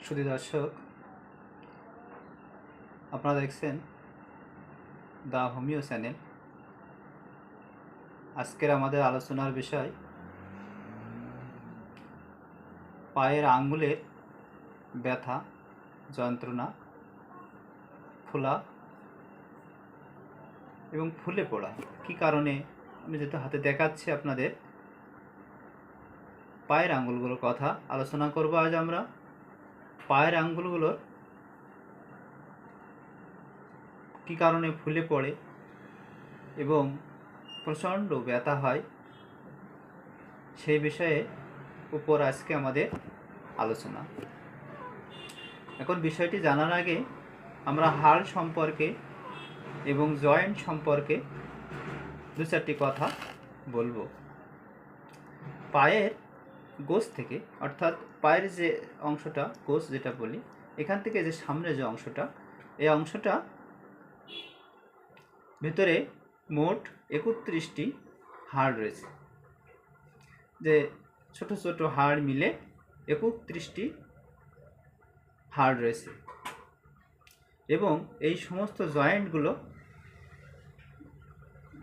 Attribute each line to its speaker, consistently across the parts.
Speaker 1: সুধী দর্শক, আপনারা দেখছেন দ্য হোমিও চ্যানেল। আজকের আমাদের আলোচনার বিষয় পায়ের আঙ্গুলের ব্যথা, যন্ত্রণা, ফোলা এবং ফুলে পড়া কী কারণে। আমি যেহেতু হাতে দেখাচ্ছি আপনাদের পায়ের আঙ্গুলগুলোর কথা আলোচনা করব। আজ আমরা পায়ের আঙ্গুলগুলোর কী কারণে ফুলে পড়ে এবং প্রচণ্ড ব্যথা হয় সেই বিষয়ে উপর আজকে আমাদের আলোচনা। এখন বিষয়টি জানার আগে আমরা হাড় সম্পর্কে এবং জয়েন্ট সম্পর্কে দু চারটি কথা বলবো। পায়ের গোছ থেকে, অর্থাৎ পায়ের যে অংশটা, গোছ যেটা বলি, এখান থেকে যে সামনে যে অংশটা, এই অংশটা ভেতরে মোট 31টি হাড় রয়েছে। যে ছোট ছোট হাড় মিলে 31টি হাড় রয়েছে এবং এই সমস্ত জয়েন্টগুলো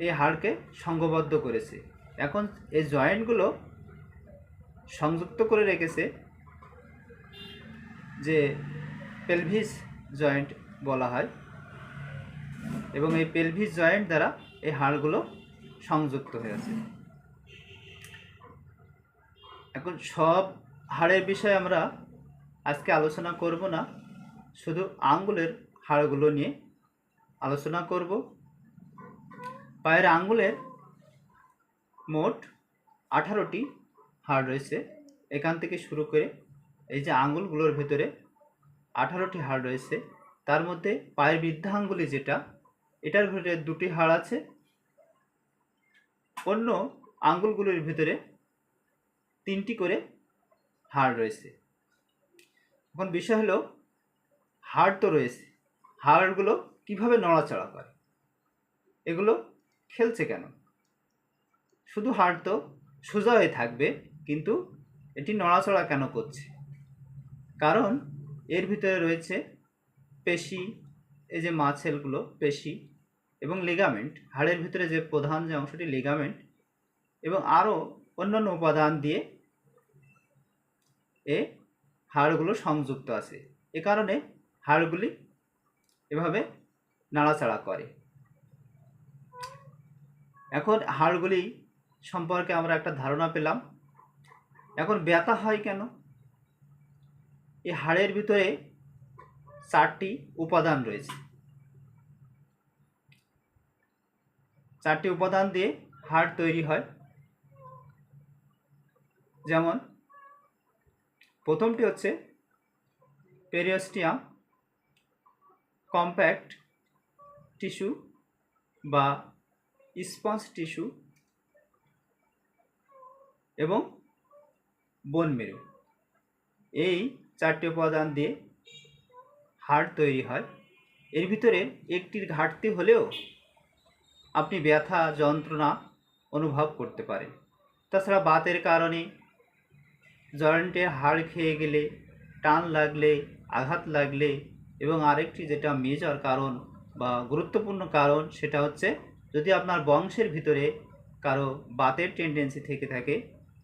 Speaker 1: এই হাড়কে সংঘবদ্ধ করেছে। এখন এই জয়েন্টগুলো সংযুক্ত করে রেখেছে যে পেলভিস জয়েন্ট বলা হয়, এবং এই পেলভিস জয়েন্ট দ্বারা এই হাড়গুলো সংযুক্ত হয়েছে। এখন সব হাড়ের বিষয়ে আমরা আজকে আলোচনা করব না, শুধু আঙ্গুলের হাড়গুলো নিয়ে আলোচনা করব। পায়ের আঙ্গুলের মোট 18টি হাড় রয়েছে। এখান থেকে শুরু করে এই যে আঙ্গুলগুলোর ভেতরে 18টি হাড় রয়েছে, তার মধ্যে পায়ের বৃদ্ধাঙ্গুলি যেটা, এটার ভেতরে 2টি হাড় আছে। অন্য আঙ্গুলগুলির ভিতরে 3টি করে হাড় রয়েছে। এখন বিষয় হলো, হাড় তো রয়েছে, হাড়গুলো কিভাবে নড়াচড়া করে, এগুলো খেলছে কেন? শুধু হাড় তো সোজা হয়ে থাকবে, কিন্তু এটি নড়াচড়া কেন করছে? কারণ এর ভিতরে রয়েছে পেশি, এই যে মাসেলগুলো, পেশি এবং লিগামেন্ট। হাড়ের ভিতরে যে প্রধান যে অংশটি লিগামেন্ট এবং আরও অন্যান্য উপাদান দিয়ে এ হাড়গুলো সংযুক্ত আছে। এ কারণে হাড়গুলি এভাবে নাড়াচাড়া করে। এখন হাড়গুলি সম্পর্কে আমরা একটা ধারণা পেলাম। এখন ব্যথা হয় কেন? এই হাড়ের ভিতরে 4টি উপাদান রয়েছে। 4টি উপাদান দিয়ে হাড় তৈরি হয়। যেমন প্রথমটি হচ্ছে পেরিওস্টিয়াম, কম্প্যাক্ট টিস্যু বা স্পঞ্জ টিস্যু এবং বোন মেরু। এই 4টি উপাদান দিয়ে হাড় তৈরি হয়। এর ভিতরে একটির ঘাটতি হলেও আপনি ব্যথা, যন্ত্রণা অনুভব করতে পারেন। তাছাড়া বাতের কারণে, জয়েন্টে হাড় খেয়ে গেলে, টান লাগলে, আঘাত লাগলে, এবং আরেকটি যেটা মেজর কারণ বা গুরুত্বপূর্ণ কারণ, সেটা হচ্ছে যদি আপনার বংশের ভিতরে কারো বাতের টেন্ডেন্সি থেকে থাকে,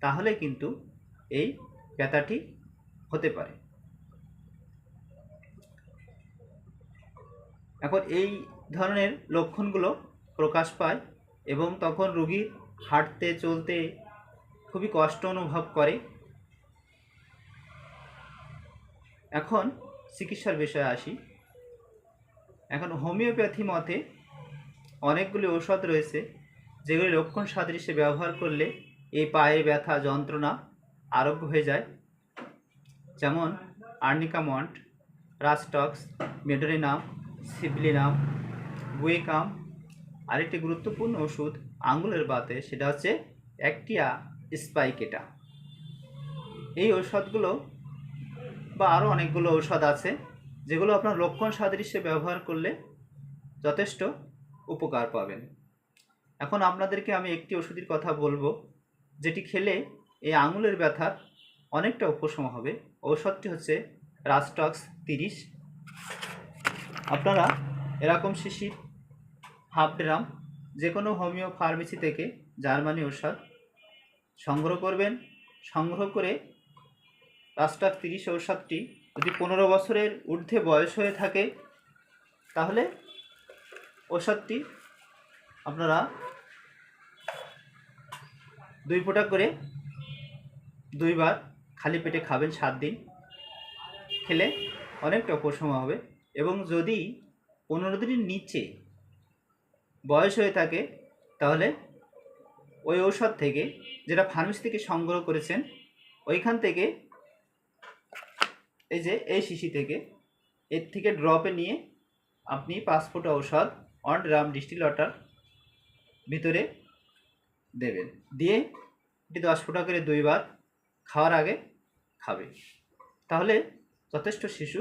Speaker 1: তাহলে কিন্তু এই ব্যথাটি হতে পারে। এখন এই ধরনের লক্ষণগুলো প্রকাশ পায় এবং তখন রোগীর হাঁটতে চলতে খুবই কষ্ট অনুভব করে। এখন চিকিৎসার বিষয়ে আসি। এখন হোমিওপ্যাথি মতে অনেকগুলি ঔষধ রয়েছে, যেগুলি লক্ষণ সাদৃশ্যে ব্যবহার করলে এই পায়ে ব্যথা, যন্ত্রণা আরোগ্য হয়ে যায়। যেমন আর্নিকামন্ট, রাস্টক্স, মেডোরিনাম, সিবলিনাম, বুয়েকাম। আরেকটি গুরুত্বপূর্ণ ওষুধ আঙ্গুলের বাতে, সেটা হচ্ছে অ্যাক্টিয়া স্পাইকেটা। এই ঔষধগুলো বা আরও অনেকগুলো ঔষধ আছে, যেগুলো আপনার লক্ষণ সাদৃশ্যে ব্যবহার করলে যথেষ্ট উপকার পাবেন। এখন আপনাদেরকে আমি একটি ওষুধের কথা বলবো, যেটি খেলে এই আঙুলের ব্যথার অনেকটা উপশম হবে। ঔষধটি হচ্ছে রাস্টক্স 30। আপনারা এরকম শিশির হাফ ড্রাম যে কোনো হোমিও ফার্মেসি থেকে জার্মানি ঔষধ সংগ্রহ করবেন। সংগ্রহ করে রাস্টক্স 30 ঔষধটি যদি 15 বছরের ঊর্ধ্বে বয়স হয়ে থাকে তাহলে ঔষধটি আপনারা 2 ফোঁটা করে 2 বার খালি পেটে খাবেন 7 দিন। খেলে অনেকটা উপশম হবে। এবং যদি 15 দিনের নিচে বয়স হয়ে থাকে তাহলে ওই ঔষধ থেকে, যেটা ফার্মেসি থেকে সংগ্রহ করেছেন, ওইখান থেকে এই যে এই শিশি থেকে, এর থেকে ড্রপে নিয়ে আপনি 5 ফোঁটা ঔষধ 1 ড্রাম ডিস্টিল ওয়াটার ভিতরে দেবেন। দিয়ে এটি 10 ফোঁটা করে 2 বার খাওয়ার আগে খাবে। তাহলে যথেষ্ট শিশু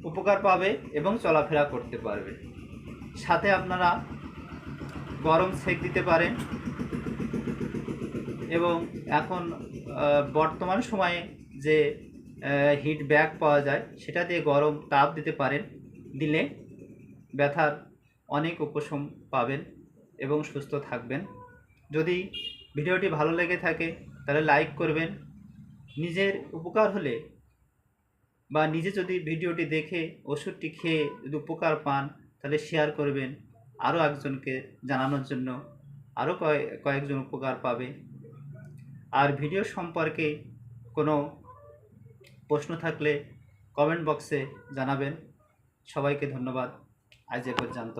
Speaker 1: উপকার পাবে এবং চলাফেরা করতে পারবে। সাথে আপনারা গরম সেক দিতে পারেন এবং এখন বর্তমান সময়ে যে হিট ব্যাগ পাওয়া যায় সেটা দিয়ে গরম তাপ দিতে পারেন। দিলে ব্যথার অনেক উপশম পাবেন এবং সুস্থ থাকবেন। যদি ভিডিওটি ভালো লেগে থাকে তাহলে লাইক করবেন। নিজের উপকার হলে বা নিজে যদি ভিডিওটি দেখে ওষুধটি খেয়ে যদি উপকার পান তাহলে শেয়ার করবেন আরও একজনকে জানানোর জন্য, আরও কয়েকজন উপকার পাবে। আর ভিডিও সম্পর্কে কোনো প্রশ্ন থাকলে কমেন্ট বক্সে জানাবেন। সবাইকে ধন্যবাদ। আজ এ পর্যন্ত।